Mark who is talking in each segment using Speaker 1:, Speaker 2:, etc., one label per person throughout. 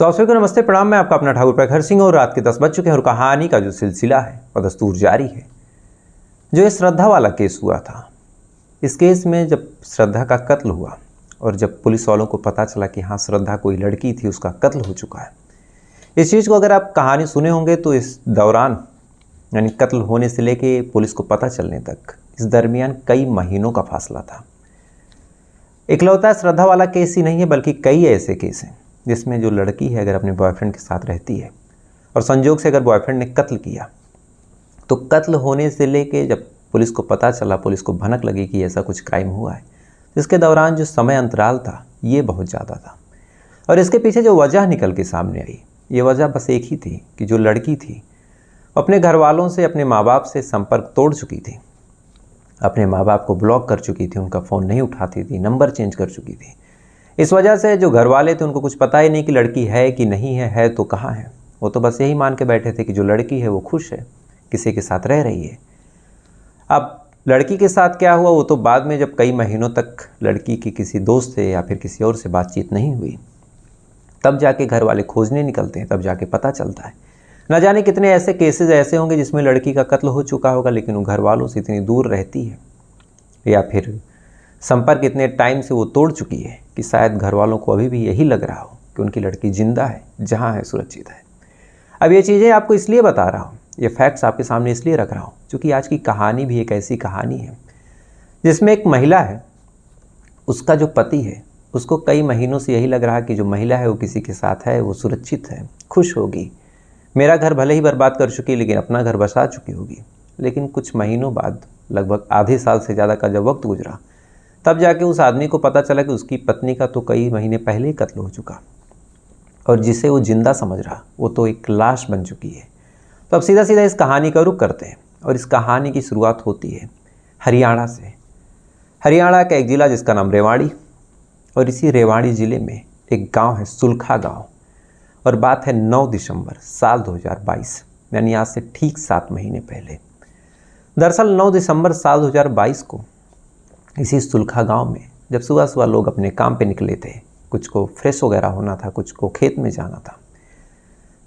Speaker 1: तो आप सभी को नमस्ते प्रणाम। मैं आपका अपना ठाकुर प्रखर सिंह और रात के 10 बज चुके हैं और कहानी का जो सिलसिला है वह दस्तूर जारी है। जो ये श्रद्धा वाला केस हुआ था, इस केस में जब श्रद्धा का कत्ल हुआ और जब पुलिस वालों को पता चला कि हाँ श्रद्धा कोई लड़की थी, उसका कत्ल हो चुका है, इस चीज़ को अगर आप कहानी सुने होंगे तो इस दौरान यानी कत्ल होने से लेके पुलिस को पता चलने तक इस दरमियान कई महीनों का फासला था। इकलौता श्रद्धा वाला केस ही नहीं है बल्कि कई ऐसे केस हैं जिसमें जो लड़की है अगर अपने बॉयफ्रेंड के साथ रहती है और संजोग से अगर बॉयफ्रेंड ने कत्ल किया तो कत्ल होने से लेके जब पुलिस को पता चला, पुलिस को भनक लगी कि ऐसा कुछ क्राइम हुआ है, इसके दौरान जो समय अंतराल था ये बहुत ज़्यादा था। और इसके पीछे जो वजह निकल के सामने आई, ये वजह बस एक ही थी कि जो लड़की थी अपने घर वालों से, अपने माँ बाप से संपर्क तोड़ चुकी थी, अपने माँ बाप को ब्लॉक कर चुकी थी, उनका फ़ोन नहीं उठाती थी, नंबर चेंज कर चुकी थी। इस वजह से जो घर वाले थे उनको कुछ पता ही नहीं कि लड़की है कि नहीं है तो कहाँ है। वो तो बस यही मान के बैठे थे कि जो लड़की है वो खुश है, किसी के साथ रह रही है। अब लड़की के साथ क्या हुआ वो तो बाद में, जब कई महीनों तक लड़की की किसी दोस्त से या फिर किसी और से बातचीत नहीं हुई, तब जाके घर वाले खोजने निकलते हैं, तब जाके पता चलता है। न जाने कितने ऐसे केसेस ऐसे होंगे जिसमें लड़की का कत्ल हो चुका होगा लेकिन वो घर वालों से इतनी दूर रहती है या फिर संपर्क इतने टाइम से वो तोड़ चुकी है कि शायद घर वालों को अभी भी यही लग रहा हो कि उनकी लड़की जिंदा है, जहाँ है सुरक्षित है। अब ये चीज़ें आपको इसलिए बता रहा हूँ, ये फैक्ट्स आपके सामने इसलिए रख रहा हूँ क्योंकि आज की कहानी भी एक ऐसी कहानी है जिसमें एक महिला है, उसका जो पति है उसको कई महीनों से यही लग रहा कि जो महिला है वो किसी के साथ है, वो सुरक्षित है, खुश होगी, मेरा घर भले ही बर्बाद कर चुकी लेकिन अपना घर बसा चुकी होगी। लेकिन कुछ महीनों बाद, लगभग आधे साल से ज़्यादा का जब वक्त गुजरा, तब जाके उस आदमी को पता चला कि उसकी पत्नी का तो कई महीने पहले ही कत्ल हो चुका और जिसे वो जिंदा समझ रहा वो तो एक लाश बन चुकी है। तो अब सीधा सीधा इस कहानी का रुख करते हैं और इस कहानी की शुरुआत होती है हरियाणा से। हरियाणा का एक ज़िला जिसका नाम रेवाड़ी, और इसी रेवाड़ी ज़िले में एक गांव है सुलखा गांव, और बात है 9 दिसंबर साल 2022, यानी आज से ठीक 7 महीने पहले। दरअसल 9 दिसंबर साल 2022 को इसी सुलखा गांव में जब सुबह सुबह लोग अपने काम पे निकले थे, कुछ को फ्रेश वगैरह होना था, कुछ को खेत में जाना था,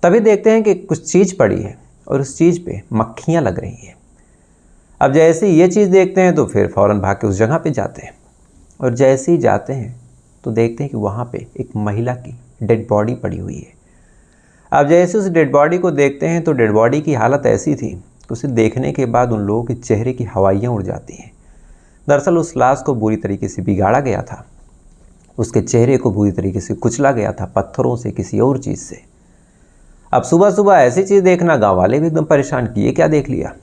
Speaker 1: तभी देखते हैं कि कुछ चीज़ पड़ी है और उस चीज़ पे मक्खियाँ लग रही हैं। अब जैसे ये चीज़ देखते हैं तो फिर फ़ौरन भाग के उस जगह पे जाते हैं, और जैसे ही जाते हैं तो देखते हैं कि वहाँ पे एक महिला की डेड बॉडी पड़ी हुई है। अब जैसे उस डेड बॉडी को देखते हैं तो डेड बॉडी की हालत ऐसी थी कि उसे देखने के बाद उन लोगों के चेहरे की हवाइयाँ उड़ जाती हैं। दरअसल उस लाश को बुरी तरीके से बिगाड़ा गया था, उसके चेहरे को बुरी तरीके से कुचला गया था, पत्थरों से, किसी और चीज़ से। अब सुबह सुबह ऐसी चीज़ देखना, गांव वाले भी एकदम परेशान कि ये क्या देख लिया।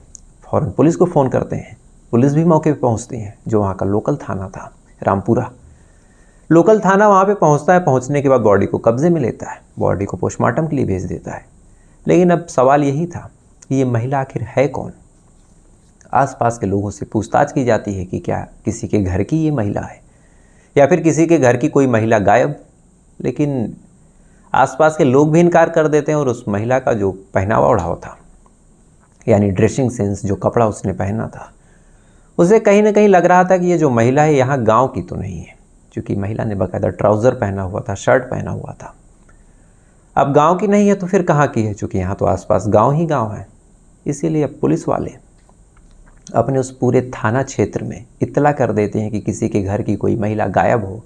Speaker 1: फ़ौरन पुलिस को फ़ोन करते हैं, पुलिस भी मौके पे पहुंचती है, जो वहाँ का लोकल थाना था रामपुरा। लोकल थाना वहाँ पे पहुँचता है, पहुँचने के बाद बॉडी को कब्जे में लेता है, बॉडी को पोस्टमार्टम के लिए भेज देता है। लेकिन अब सवाल यही था कि ये महिला आखिर है कौन। आसपास के लोगों से पूछताछ की जाती है कि क्या किसी के घर की ये महिला है या फिर किसी के घर की कोई महिला गायब, लेकिन आसपास के लोग भी इनकार कर देते हैं। और उस महिला का जो पहनावा ओढ़ावा था, यानी ड्रेसिंग सेंस, जो कपड़ा उसने पहना था, उसे कहीं ना कहीं लग रहा था कि ये जो महिला है यहाँ गांव की तो नहीं है, क्योंकि महिला ने बाकायदा ट्राउज़र पहना हुआ था, शर्ट पहना हुआ था। अब गाँव की नहीं है तो फिर कहाँ की है, चूँकि यहाँ तो आसपास गाँव ही गाँव है। इसीलिए अब पुलिस वाले अपने उस पूरे थाना क्षेत्र में इत्तला कर देते हैं कि किसी के घर की कोई महिला गायब हो,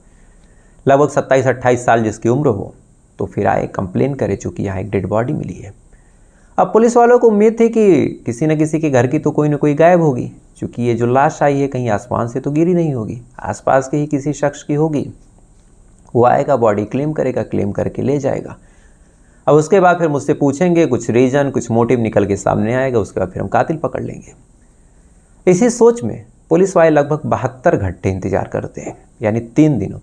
Speaker 1: लगभग 27-28 साल जिसकी उम्र हो, तो फिर आए, कंप्लेन करे, चूँकि यहाँ एक डेड बॉडी मिली है। अब पुलिस वालों को उम्मीद थी कि किसी न किसी के घर की तो कोई न कोई गायब होगी, क्योंकि ये जो लाश आई है कहीं आसमान से तो गिरी नहीं होगी, आसपास के ही किसी शख्स की होगी। वो आएगा, बॉडी क्लेम करेगा, क्लेम करके ले जाएगा। अब उसके बाद फिर मुझसे पूछेंगे, कुछ रीज़न, कुछ मोटिव निकल के सामने आएगा, उसके बाद फिर हम कातिल पकड़ लेंगे। इसी सोच में पुलिस वाले लगभग 72 घंटे इंतजार करते हैं, यानी 3 दिनों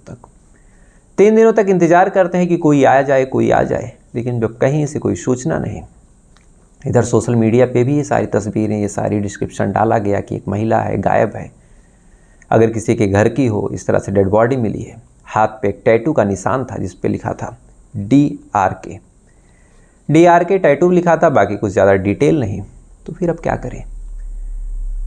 Speaker 1: तक इंतजार करते हैं कि कोई आ जाए, कोई आ जाए। लेकिन जब कहीं से कोई सूचना नहीं, इधर सोशल मीडिया पे भी ये सारी तस्वीरें, ये सारी डिस्क्रिप्शन डाला गया कि एक महिला है, गायब है, अगर किसी के घर की हो, इस तरह से डेड बॉडी मिली है। हाथ पे एक टैटू का निशान था जिस पे लिखा था DRK टैटू लिखा था, बाकी कुछ ज़्यादा डिटेल नहीं। तो फिर अब क्या करें।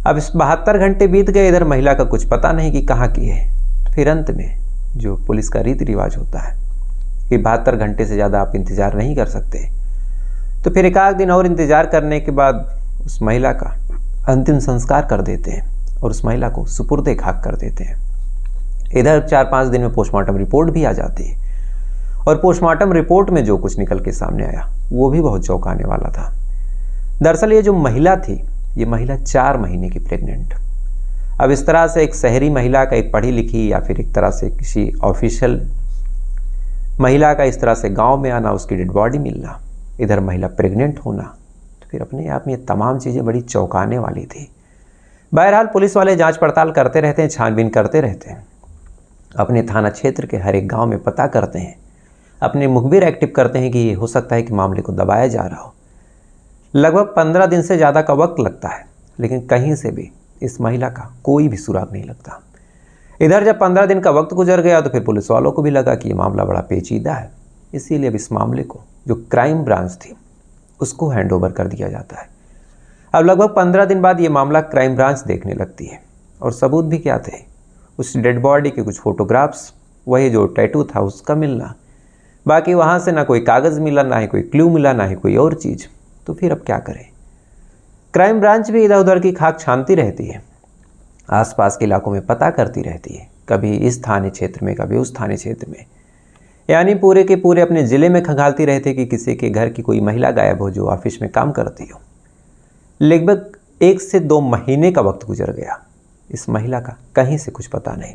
Speaker 1: अब इस 72 घंटे बीत गए, इधर महिला का कुछ पता नहीं कि कहाँ की है। तो फिर अंत में जो पुलिस का रीति रिवाज होता है, कि 72 घंटे से ज़्यादा आप इंतज़ार नहीं कर सकते। तो फिर एक आध दिन और इंतज़ार करने के बाद उस महिला का अंतिम संस्कार कर देते हैं और उस महिला को सुपुर्दे खाक कर देते हैं। इधर 4-5 दिन में पोस्टमार्टम रिपोर्ट भी आ जाती है और पोस्टमार्टम रिपोर्ट में जो कुछ निकल के सामने आया वो भी बहुत चौंकाने वाला था। दरअसल ये जो महिला थी, ये महिला 4 महीने की प्रेग्नेंट। अब इस तरह से एक शहरी महिला का, एक पढ़ी लिखी या फिर एक तरह से किसी ऑफिशियल महिला का इस तरह से गांव में आना, उसकी डेड बॉडी मिलना, इधर महिला प्रेग्नेंट होना, तो फिर अपने आप में ये तमाम चीज़ें बड़ी चौंकाने वाली थी। बहरहाल पुलिस वाले जांच पड़ताल करते रहते हैं, छानबीन करते रहते हैं, अपने थाना क्षेत्र के हर एक गांव में पता करते हैं, अपने मुखबिर एक्टिव करते हैं कि हो सकता है कि मामले को दबाया जा रहा हो। लगभग 15 दिन से ज़्यादा का वक्त लगता है, लेकिन कहीं से भी इस महिला का कोई भी सुराग नहीं लगता। इधर जब 15 दिन का वक्त गुजर गया तो फिर पुलिस वालों को भी लगा कि ये मामला बड़ा पेचीदा है, इसीलिए अब इस मामले को जो क्राइम ब्रांच थी उसको हैंडओवर कर दिया जाता है। अब लगभग 15 दिन बाद ये मामला क्राइम ब्रांच देखने लगती है और सबूत भी क्या थे, उस डेड बॉडी के कुछ फोटोग्राफ्स, वही जो टैटू था उसका मिलना, बाकी वहाँ से ना कोई कागज़ मिला, ना ही कोई क्लू मिला, ना ही कोई और चीज़। तो फिर अब क्या करें? क्राइम ब्रांच भी इधर उधर की खाक छानती रहती है, आसपास के इलाकों में पता करती रहती है, कभी इस थाने क्षेत्र में, कभी उस थाने क्षेत्र में, यानी पूरे के पूरे अपने ज़िले में खंगालती रहती है कि किसी के घर की कोई महिला गायब हो जो ऑफिस में काम करती हो। लगभग 1 से 2 महीने का वक्त गुजर गया, इस महिला का कहीं से कुछ पता नहीं।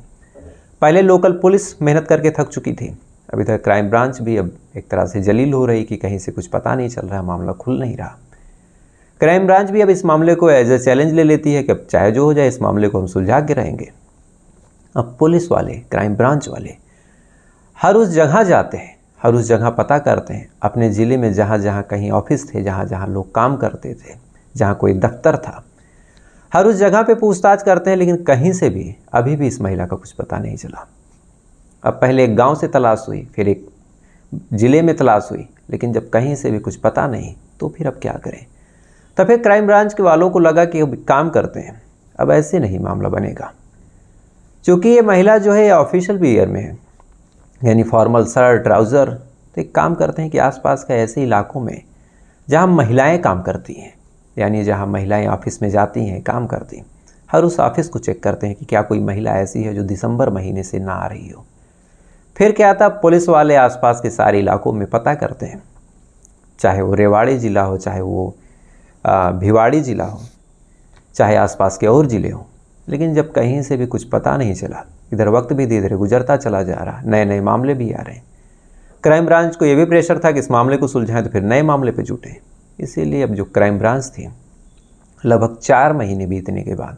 Speaker 1: पहले लोकल पुलिस मेहनत करके थक चुकी थी, अब इधर क्राइम ब्रांच भी अब एक तरह से जलील हो रही कि कहीं से कुछ पता नहीं चल रहा, मामला खुल नहीं रहा। क्राइम ब्रांच भी अब इस मामले को एज ए चैलेंज ले लेती है कि अब चाहे जो हो जाए इस मामले को हम सुलझा के रहेंगे। अब पुलिस वाले, क्राइम ब्रांच वाले हर उस जगह जाते हैं, हर उस जगह पता करते हैं, अपने ज़िले में जहाँ जहाँ कहीं ऑफिस थे, जहाँ जहाँ लोग काम करते थे, जहाँ कोई दफ्तर था, हर उस जगह पे पूछताछ करते हैं, लेकिन कहीं से भी अभी भी इस महिला का कुछ पता नहीं चला। अब पहले एक गांव से तलाश हुई, फिर एक ज़िले में तलाश हुई, लेकिन जब कहीं से भी कुछ पता नहीं तो फिर अब क्या करें? तब फिर क्राइम ब्रांच के वालों को लगा कि अब काम करते हैं, अब ऐसे नहीं मामला बनेगा। क्योंकि ये महिला जो है ऑफिशियल वियर में है, यानी फॉर्मल शर्ट, ट्राउज़र, तो एक काम करते हैं कि आसपास के ऐसे इलाकों में जहाँ महिलाएं काम करती हैं, यानी जहाँ महिलाएं ऑफिस में जाती हैं, काम करती हैं, हर उस ऑफिस को चेक करते हैं कि क्या कोई महिला ऐसी है जो दिसंबर महीने से ना आ रही हो। फिर क्या था, पुलिस वाले आसपास के सारे इलाकों में पता करते हैं, चाहे वो रेवाड़ी ज़िला हो, चाहे वो भिवाड़ी ज़िला हो, चाहे आसपास के और ज़िले हों, लेकिन जब कहीं से भी कुछ पता नहीं चला, इधर वक्त भी धीरे धीरे गुजरता चला जा रहा, नए नए मामले भी आ रहे हैं। क्राइम ब्रांच को ये भी प्रेशर था कि इस मामले को सुलझाएं तो फिर नए मामले पे जुटे। इसीलिए अब जो क्राइम ब्रांच थी, लगभग 4 महीने बीतने के बाद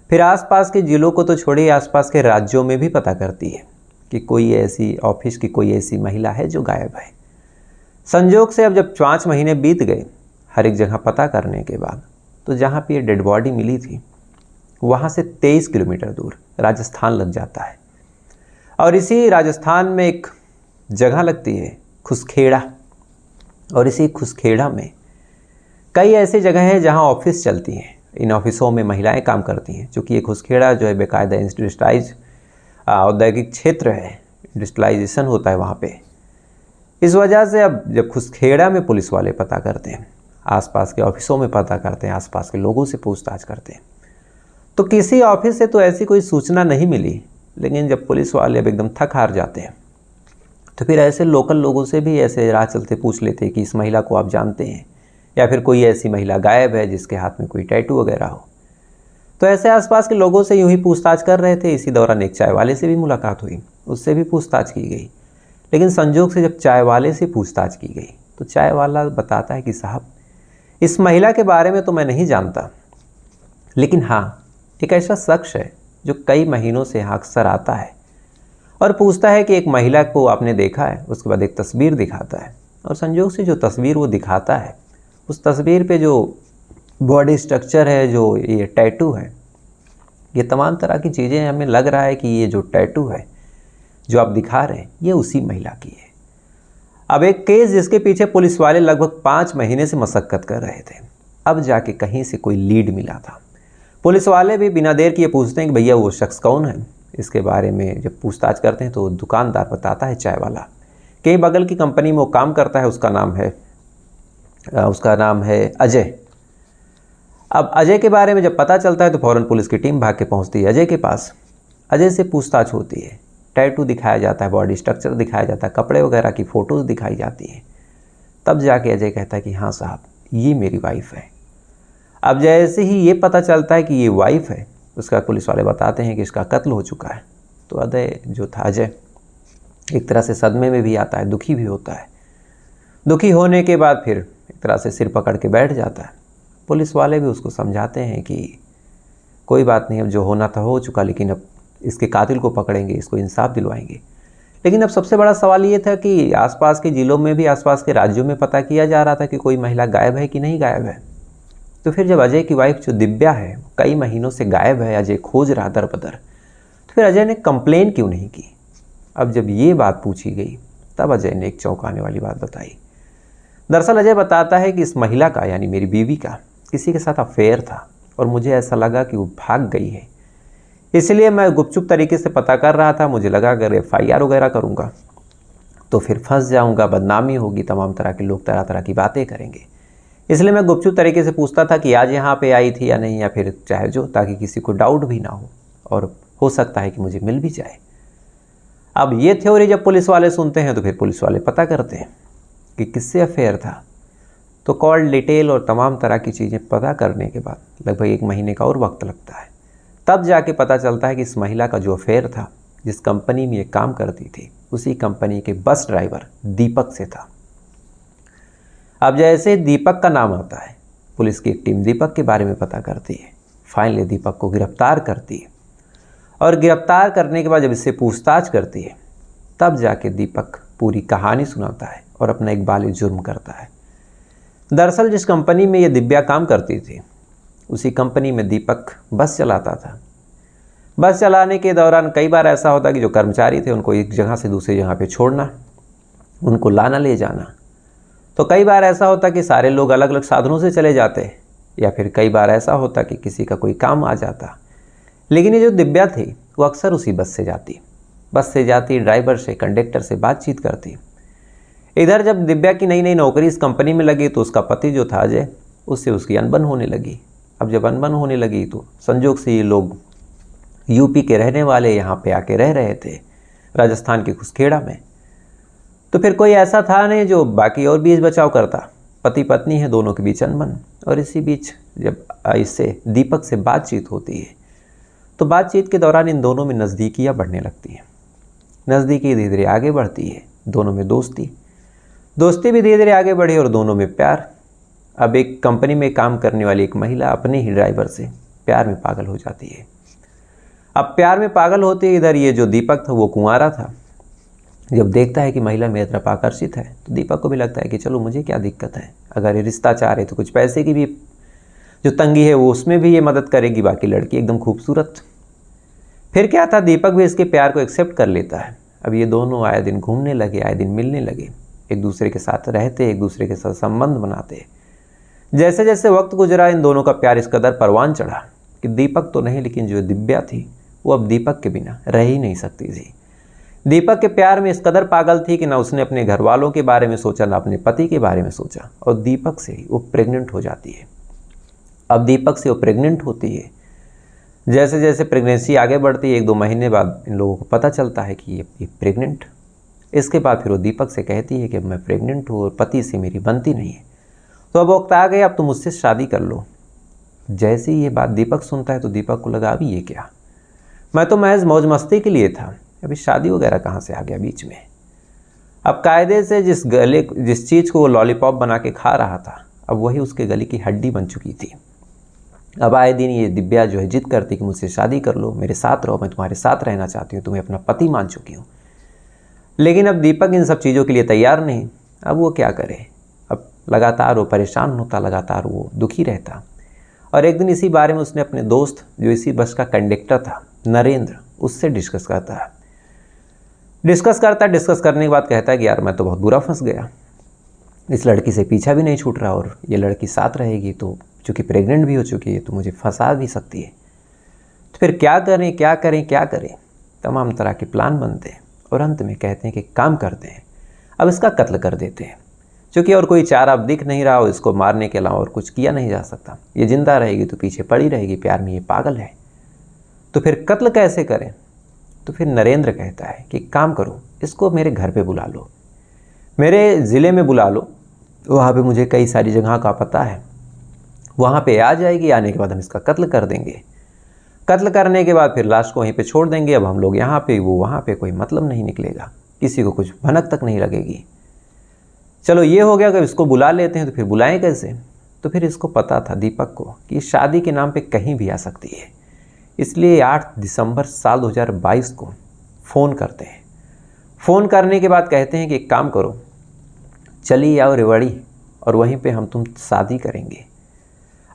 Speaker 1: फिर आसपास के ज़िलों को तो छोड़िए, आसपास के राज्यों में भी पता करती है कि कोई ऐसी ऑफिस की कोई ऐसी महिला है जो गायब है। संजोग से अब जब 5 महीने बीत गए हर एक जगह पता करने के बाद, तो जहाँ पे ये डेड बॉडी मिली थी वहाँ से 23 किलोमीटर दूर राजस्थान लग जाता है। और इसी राजस्थान में एक जगह लगती है खुसखेड़ा, और इसी खुसखेड़ा में कई ऐसी जगह हैं जहाँ ऑफिस चलती हैं, इन ऑफिसों में महिलाएं काम करती हैं। चूँकि ये खुसखेड़ा जो है बेकायदा इंडस्ट्रियलाइज औद्योगिक क्षेत्र है, इंडस्ट्रियलाइजेशन होता है वहाँ पे। इस वजह से अब जब खुसखेड़ा में पुलिस वाले पता करते हैं, आसपास के ऑफिसों में पता करते हैं, आसपास के लोगों से पूछताछ करते हैं, तो किसी ऑफिस से तो ऐसी कोई सूचना नहीं मिली। लेकिन जब पुलिस वाले अब एकदम थक हार जाते हैं तो फिर ऐसे लोकल लोगों से भी ऐसे राह चलते पूछ लेते हैं कि इस महिला को आप जानते हैं, या फिर कोई ऐसी महिला गायब है जिसके हाथ में कोई टैटू वगैरह हो। तो ऐसे आसपास के लोगों से यूं ही पूछताछ कर रहे थे। इसी दौरान एक चाय वाले से भी मुलाकात हुई, उससे भी पूछताछ की गई। लेकिन संजोग से जब चाय वाले से पूछताछ की गई तो चाय वाला बताता है कि साहब, इस महिला के बारे में तो मैं नहीं जानता, लेकिन हाँ, एक ऐसा शख्स है जो कई महीनों से यहाँ अक्सर आता है और पूछता है कि एक महिला को आपने देखा है। उसके बाद एक तस्वीर दिखाता है, और संजोग से जो तस्वीर वो दिखाता है, उस तस्वीर पे जो बॉडी स्ट्रक्चर है, जो ये टैटू है, ये तमाम तरह की चीज़ें, हमें लग रहा है कि ये जो टैटू है जो आप दिखा रहे हैं ये उसी महिला की है। अब एक केस जिसके पीछे पुलिस वाले लगभग 5 महीने से मशक्कत कर रहे थे, अब जाके कहीं से कोई लीड मिला था। पुलिस वाले भी बिना देर किए पूछते हैं कि भैया वो शख्स कौन है। इसके बारे में जब पूछताछ करते हैं तो दुकानदार बताता है, चाय वाला, के बगल की कंपनी में वो काम करता है, उसका नाम है अजय। अब अजय के बारे में जब पता चलता है तो फ़ौरन पुलिस की टीम भाग के पहुंचती है अजय के पास। अजय से पूछताछ होती है, टैटू दिखाया जाता है, बॉडी स्ट्रक्चर दिखाया जाता है, कपड़े वगैरह की फ़ोटोज़ दिखाई जाती हैं। तब जाके अजय कहता है कि हाँ साहब, ये मेरी वाइफ है। अब जैसे ही ये पता चलता है कि ये वाइफ है, उसका पुलिस वाले बताते हैं कि इसका कत्ल हो चुका है। तो अजय जो था, अजय एक तरह से सदमे में भी आता है, दुखी भी होता है। दुखी होने के बाद फिर एक तरह से सिर पकड़ के बैठ जाता है। पुलिस वाले भी उसको समझाते हैं कि कोई बात नहीं, अब जो होना था हो चुका, लेकिन अब इसके कातिल को पकड़ेंगे, इसको इंसाफ दिलवाएंगे। लेकिन अब सबसे बड़ा सवाल ये था कि आसपास के ज़िलों में भी, आसपास के राज्यों में पता किया जा रहा था कि कोई महिला गायब है कि नहीं गायब है। तो फिर जब अजय की वाइफ जो दिव्या है कई महीनों से गायब है, अजय खोज रहा दर बदर, तो फिर अजय ने कंप्लेन क्यों नहीं की? अब जब ये बात पूछी गई तब अजय ने एक चौंकाने वाली बात बताई। दरअसल अजय बताता है कि इस महिला का, यानी मेरी बीवी का, किसी के साथ अफेयर था और मुझे ऐसा लगा कि वो भाग गई है, इसलिए मैं गुपचुप तरीके से पता कर रहा था। मुझे लगा अगर FIR वगैरह करूँगा तो फिर फंस जाऊँगा, बदनामी होगी, तमाम तरह के लोग तरह तरह की बातें करेंगे, इसलिए मैं गुपचुप तरीके से पूछता था कि आज यहाँ पे आई थी या नहीं, या फिर चाहे जो, ताकि किसी को डाउट भी ना हो और हो सकता है कि मुझे मिल भी जाए। अब ये थ्योरी जब पुलिस वाले सुनते हैं तो फिर पुलिस वाले पता करते हैं कि किससे अफेयर था। तो कॉल डिटेल और तमाम तरह की चीज़ें पता करने के बाद लगभग 1 महीने का और वक्त लगता है। तब जाके पता चलता है कि इस महिला का जो अफेयर था, जिस कंपनी में ये काम करती थी, उसी कंपनी के बस ड्राइवर दीपक से था। अब जैसे दीपक का नाम आता है, पुलिस की एक टीम दीपक के बारे में पता करती है, फाइनली दीपक को गिरफ्तार करती है। और गिरफ्तार करने के बाद जब इससे पूछताछ करती है, तब जाके दीपक पूरी कहानी सुनाता है और अपना एक बालिग जुर्म करता है। दरअसल जिस कंपनी में ये दिव्या काम करती थी, उसी कंपनी में दीपक बस चलाता था। बस चलाने के दौरान कई बार ऐसा होता कि जो कर्मचारी थे उनको एक जगह से दूसरी जगह पे छोड़ना, उनको लाना ले जाना। तो कई बार ऐसा होता कि सारे लोग अलग अलग साधनों से चले जाते, या फिर कई बार ऐसा होता कि किसी का कोई काम आ जाता। लेकिन ये जो दिव्या थी वो अक्सर उसी बस से जाती, ड्राइवर से, कंडक्टर से बातचीत करती। इधर जब दिव्या की नई नई नौकरी इस कंपनी में लगी तो उसका पति जो था अजय, उससे उसकी अनबन होने लगी। अब जब अनबन होने लगी तो संजोग से ये लोग यूपी के रहने वाले यहाँ पे आके रह रहे थे, राजस्थान के खुसखेड़ा में। तो फिर कोई ऐसा था नहीं जो बाकी और बीच बचाव करता। पति पत्नी है, दोनों के बीच अनबन। और इसी बीच जब इससे दीपक से बातचीत होती है तो बातचीत के दौरान इन दोनों में नज़दीकियाँ बढ़ने लगती हैं। नज़दीकी धीरे धीरे आगे बढ़ती है, दोनों में दोस्ती भी धीरे धीरे आगे बढ़ी और दोनों में प्यार। अब एक कंपनी में काम करने वाली एक महिला अपने ही ड्राइवर से प्यार में पागल हो जाती है। अब प्यार में पागल होते ही इधर ये जो दीपक था वो कुंवारा था। जब देखता है कि महिला मेरी तरफ आकर्षित है तो दीपक को भी लगता है कि चलो मुझे क्या दिक्कत है, अगर ये रिश्ता चाह रहे तो कुछ पैसे की भी जो तंगी है वो उसमें भी ये मदद करेगी, बाकी लड़की एकदम खूबसूरत। फिर क्या था, दीपक भी इसके प्यार को एक्सेप्ट कर लेता है। अब ये दोनों आए दिन घूमने लगे, आए दिन मिलने लगे, एक दूसरे के साथ रहते, एक दूसरे के साथ संबंध बनाते। जैसे जैसे वक्त गुजरा इन दोनों का प्यार इस कदर परवान चढ़ा कि दीपक तो नहीं, लेकिन जो दिव्या थी वो अब दीपक के बिना रह ही नहीं सकती थी। दीपक के प्यार में इस कदर पागल थी कि ना उसने अपने घर वालों के बारे में सोचा, ना अपने पति के बारे में सोचा, और दीपक से ही वो प्रेग्नेंट हो जाती है। अब दीपक से वो प्रेग्नेंट होती है। जैसे जैसे प्रेगनेंसी आगे बढ़ती है, 1-2 महीने बाद इन लोगों को पता चलता है कि ये प्रेग्नेंट। इसके बाद फिर वो दीपक से कहती है कि अब मैं प्रेग्नेंट हूँ और पति से मेरी बनती नहीं है, तो अब वक्त आ गया, अब तुम मुझसे शादी कर लो। जैसे ही ये बात दीपक सुनता है तो दीपक को लगा अभी ये क्या, मैं तो महज मौज मस्ती के लिए था, अभी शादी वगैरह कहाँ से आ गया बीच में। अब कायदे से जिस चीज़ को वो लॉलीपॉप बना के खा रहा था, अब वही उसके गले की हड्डी बन चुकी थी। अब आए दिन ये दिव्या जो है जिद करती कि मुझसे शादी कर लो, मेरे साथ रहो, मैं तुम्हारे साथ रहना चाहती हूँ, तुम्हें अपना पति मान चुकी हूँ। लेकिन अब दीपक इन सब चीज़ों के लिए तैयार नहीं। अब वो क्या करे, अब लगातार वो परेशान होता, लगातार वो दुखी रहता। और एक दिन इसी बारे में उसने अपने दोस्त जो इसी बस का कंडक्टर था, नरेंद्र, उससे डिस्कस करने के बाद कहता है कि यार मैं तो बहुत बुरा फंस गया, इस लड़की से पीछा भी नहीं छूट रहा, और ये लड़की साथ रहेगी तो चूँकि प्रेग्नेंट भी हो चुकी है तो मुझे फंसा भी सकती है। तो फिर क्या करें। तमाम तरह के प्लान बनते हैं और अंत में कहते हैं कि काम करते हैं, अब इसका कत्ल कर देते हैं। क्योंकि और कोई चारा अब दिख नहीं रहा हो, इसको मारने के अलावा और कुछ किया नहीं जा सकता। ये जिंदा रहेगी तो पीछे पड़ी रहेगी, प्यार में ये पागल है, तो फिर कत्ल कैसे करें। तो फिर नरेंद्र कहता है कि काम करो, इसको मेरे घर पे बुला लो, मेरे ज़िले में बुला लो, वहाँ पे मुझे कई सारी जगह का पता है, वहाँ पे आ जाएगी। आने के बाद हम इसका कत्ल कर देंगे। कत्ल करने के बाद फिर लाश को वहीं पे छोड़ देंगे। अब हम लोग यहाँ पे, वो वहाँ पे, कोई मतलब नहीं निकलेगा, किसी को कुछ भनक तक नहीं लगेगी। चलो ये हो गया। अगर इसको बुला लेते हैं तो फिर बुलाएं कैसे। तो फिर इसको पता था दीपक को कि शादी के नाम पे कहीं भी आ सकती है, इसलिए 8 दिसंबर साल 2022 को फ़ोन करते हैं। फ़ोन करने के बाद कहते हैं कि एक काम करो, चली आओ रेवाड़ी और वहीं पे हम तुम शादी करेंगे।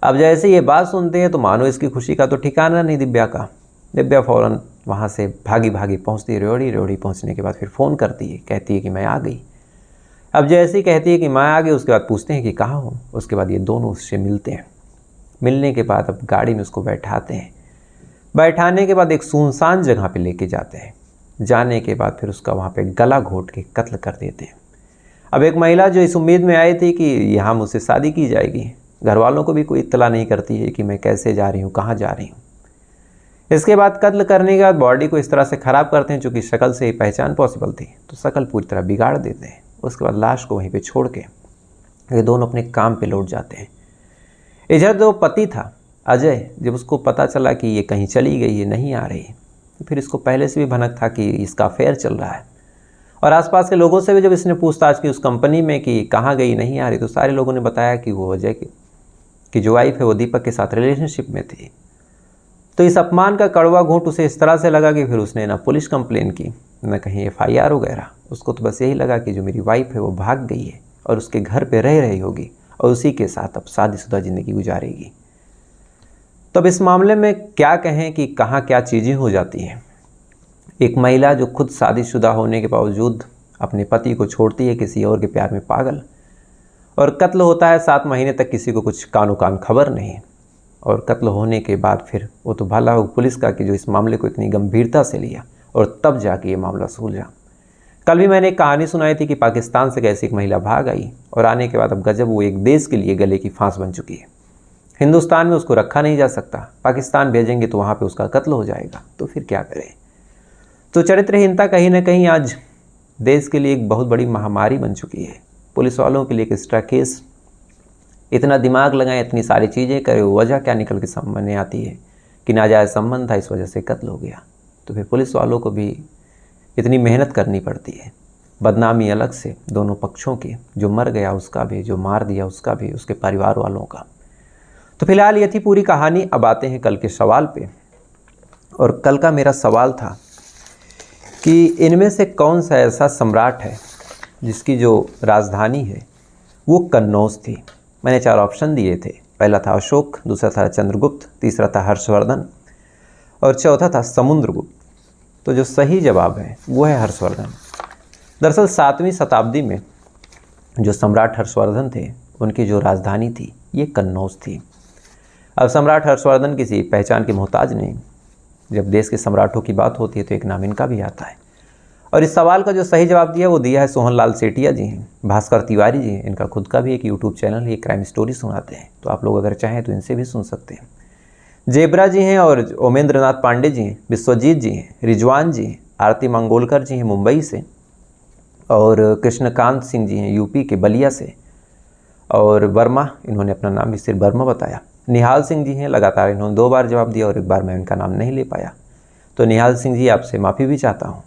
Speaker 1: अब जैसे ये बात सुनते हैं तो मानो इसकी खुशी का तो ठिकाना नहीं दिव्या का। दिव्या फ़ौरन वहाँ से भागी भागी पहुँचती है रेवाड़ी। रेवाड़ी पहुँचने के बाद फिर फ़ोन करती है, कहती है कि मैं आ गई। अब जैसे ही कहती है कि मैं आ गई, उसके बाद पूछते हैं कि कहाँ हो। उसके बाद ये दोनों उससे मिलते हैं। मिलने के बाद अब गाड़ी में उसको बैठाते हैं। बैठाने के बाद एक सुनसान जगह पे लेके जाते हैं। जाने के बाद फिर उसका वहाँ पे गला घोट के कत्ल कर देते हैं। अब एक महिला जो इस उम्मीद में आई थी कि यहाँ मुझसे शादी की जाएगी, घर वालों को भी कोई इत्तला नहीं करती है कि मैं कैसे जा रही हूँ, कहाँ जा रही हूँ। इसके बाद कत्ल करने के बाद बॉडी को इस तरह से ख़राब करते हैं, चूँकि शक्ल से ही पहचान पॉसिबल थी, तो शक्ल पूरी तरह बिगाड़ देते हैं। उसके बाद लाश को वहीं पे छोड़ के ये दोनों अपने काम पे लौट जाते हैं। इधर जो पति था अजय, जब उसको पता चला कि ये कहीं चली गई, ये नहीं आ रही, तो फिर इसको पहले से भी भनक था कि इसका अफेयर चल रहा है। और आसपास के लोगों से भी जब इसने पूछताछ की उस कंपनी में कि कहाँ गई, नहीं आ रही, तो सारे लोगों ने बताया कि वो अजय की जो वाइफ है वो दीपक के साथ रिलेशनशिप में थी। तो इस अपमान का कड़वा घूंट उसे इस तरह से लगा कि फिर उसने ना पुलिस कंप्लेन की, न कहीं FIR वगैरह। उसको तो बस यही लगा कि जो मेरी वाइफ है वो भाग गई है और उसके घर पे रह रही होगी और उसी के साथ अब शादीशुदा ज़िंदगी गुजारेगी। तो अब इस मामले में क्या कहें कि कहाँ क्या चीज़ें हो जाती हैं। एक महिला जो खुद शादीशुदा होने के बावजूद अपने पति को छोड़ती है किसी और के प्यार में पागल, और कत्ल होता है 7 महीने तक किसी को कुछ कानो कान खबर नहीं। और कत्ल होने के बाद फिर वो तो भला हो पुलिस का कि जो इस मामले को इतनी गंभीरता से लिया और तब जाके ये मामला सुलझा। कल भी मैंने एक कहानी सुनाई थी कि पाकिस्तान से कैसे एक महिला भाग आई और आने के बाद अब गजब वो एक देश के लिए गले की फांस बन चुकी है। हिंदुस्तान में उसको रखा नहीं जा सकता, पाकिस्तान भेजेंगे तो वहाँ पे उसका कत्ल हो जाएगा, तो फिर क्या करें। तो चरित्रहीनता कहीं ना कहीं आज देश के लिए एक बहुत बड़ी महामारी बन चुकी है। पुलिस वालों के लिए एक एक्स्ट्रा केस, इतना दिमाग लगाएं, इतनी सारी चीज़ें करें, वजह क्या निकल के सामने आती है कि नाजायज़ संबंध था, इस वजह से कत्ल हो गया। तो फिर पुलिस वालों को भी इतनी मेहनत करनी पड़ती है। बदनामी अलग से दोनों पक्षों की, जो मर गया उसका भी, जो मार दिया उसका भी, उसके परिवार वालों का। तो फिलहाल ये थी पूरी कहानी। अब आते हैं कल के सवाल पे। और कल का मेरा सवाल था कि इनमें से कौन सा ऐसा सम्राट है जिसकी जो राजधानी है वो कन्नौज थी। मैंने 4 ऑप्शन दिए थे। पहला था अशोक, दूसरा था चंद्रगुप्त, तीसरा था हर्षवर्धन और चौथा था समुद्रगुप्त। तो जो सही जवाब है वो है हर्षवर्धन। दरअसल 7वीं शताब्दी में जो सम्राट हर्षवर्धन थे उनकी जो राजधानी थी ये कन्नौज थी। अब सम्राट हर्षवर्धन किसी पहचान के मोहताज नहीं। जब देश के सम्राटों की बात होती है तो एक नाम इनका भी आता है। और इस सवाल का जो सही जवाब दिया वो दिया है सोहनलाल सेठिया जी हैं, भास्कर तिवारी जी हैं। इनका खुद का भी एक यूट्यूब चैनल है, क्राइम स्टोरी सुनाते हैं, तो आप लोग अगर चाहें तो इनसे भी सुन सकते हैं। जेबरा जी हैं और ओमेंद्रनाथ पांडे जी हैं, विश्वजीत जी हैं, रिजवान जी हैं, आरती मंगोलकर जी हैं मुंबई से, और कृष्णकांत सिंह जी हैं यूपी के बलिया से, और वर्मा, इन्होंने अपना नाम भी सिर्फ वर्मा बताया। निहाल सिंह जी हैं, लगातार इन्होंने 2 बार जवाब दिया और एक बार मैं इनका नाम नहीं ले पाया, तो निहाल सिंह जी आपसे माफ़ी भी चाहता हूँ।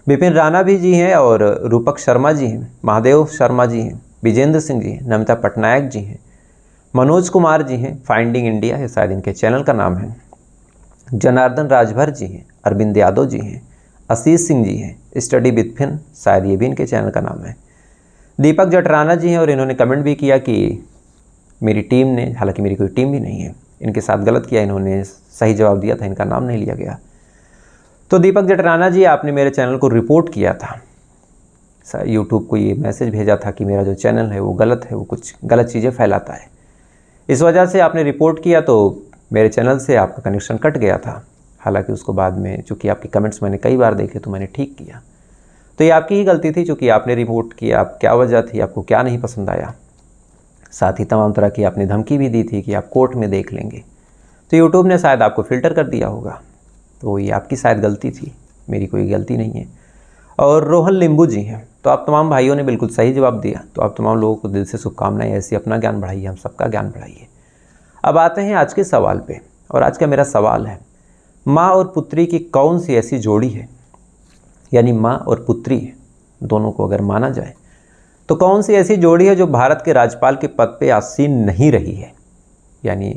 Speaker 1: विपिन राणा भी जी हैं और रूपक शर्मा जी हैं, महादेव शर्मा जी हैं, विजेंद्र सिंह जी हैं, नमिता पटनायक जी हैं, मनोज कुमार जी हैं, फाइंडिंग इंडिया है शायद इनके चैनल का नाम है, जनार्दन राजभर जी हैं, अरविंद यादव जी हैं, आशीष सिंह जी हैं, स्टडी विद फिन, शायद ये भी इनके चैनल का नाम है, दीपक जटराना जी हैं और इन्होंने कमेंट भी किया कि मेरी टीम ने, हालांकि मेरी कोई टीम भी नहीं है, इनके साथ गलत किया, इन्होंने सही जवाब दिया था, इनका नाम नहीं लिया गया। तो दीपक जटराना जी, आपने मेरे चैनल को रिपोर्ट किया था, यूट्यूब को ये मैसेज भेजा था कि मेरा जो चैनल है वो गलत है, वो कुछ गलत चीज़ें फैलाता है। इस वजह से आपने रिपोर्ट किया तो मेरे चैनल से आपका कनेक्शन कट गया था। हालांकि उसको बाद में, चूँकि आपके कमेंट्स मैंने कई बार देखे तो मैंने ठीक किया। तो ये आपकी ही गलती थी, चूँकि आपने रिपोर्ट किया। आप क्या वजह थी, आपको क्या नहीं पसंद आया। साथ ही तमाम तरह की आपने धमकी भी दी थी कि आप कोर्ट में देख लेंगे। तो यूट्यूब ने शायद आपको फ़िल्टर कर दिया होगा। तो ये आपकी शायद गलती थी, मेरी कोई गलती नहीं है। और रोहन लिंबू जी हैं, तो आप तमाम भाइयों ने बिल्कुल सही जवाब दिया। तो आप तमाम लोगों को दिल से शुभकामनाएं। ऐसे अपना ज्ञान बढ़ाइए, हम सबका ज्ञान बढ़ाइए। अब आते हैं आज के सवाल पे, और आज का मेरा सवाल है, माँ और पुत्री की कौन सी ऐसी जोड़ी है, यानी माँ और पुत्री दोनों को अगर माना जाए तो कौन सी ऐसी जोड़ी है जो भारत के राज्यपाल के पद पे आसीन नहीं रही है। यानी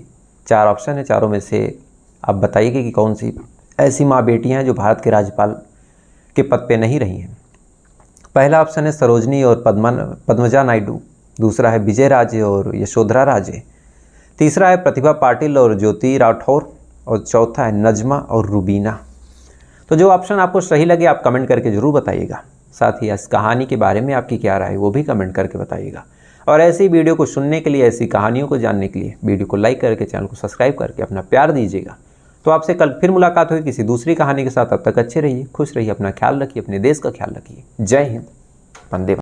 Speaker 1: 4 ऑप्शन है, चारों में से आप बताइए कि कौन सी ऐसी माँ बेटियाँ हैं जो भारत के राज्यपाल के पद पे नहीं रही हैं। पहला ऑप्शन है सरोजनी और पद्मजा नायडू, दूसरा है विजय राजे और यशोधरा राजे, तीसरा है प्रतिभा पाटिल और ज्योति राठौर, और चौथा है नजमा और रुबीना। तो जो ऑप्शन आपको सही लगे आप कमेंट करके ज़रूर बताइएगा। साथ ही इस कहानी के बारे में आपकी क्या राय है वो भी कमेंट करके बताइएगा। और ऐसी वीडियो को सुनने के लिए, ऐसी कहानियों को जानने के लिए वीडियो को लाइक करके, चैनल को सब्सक्राइब करके अपना प्यार दीजिएगा। तो आपसे कल फिर मुलाकात होगी किसी दूसरी कहानी के साथ। अब तक अच्छे रहिए, खुश रहिए, अपना ख्याल रखिए, अपने देश का ख्याल रखिए। जय हिंद, वंदे मातरम।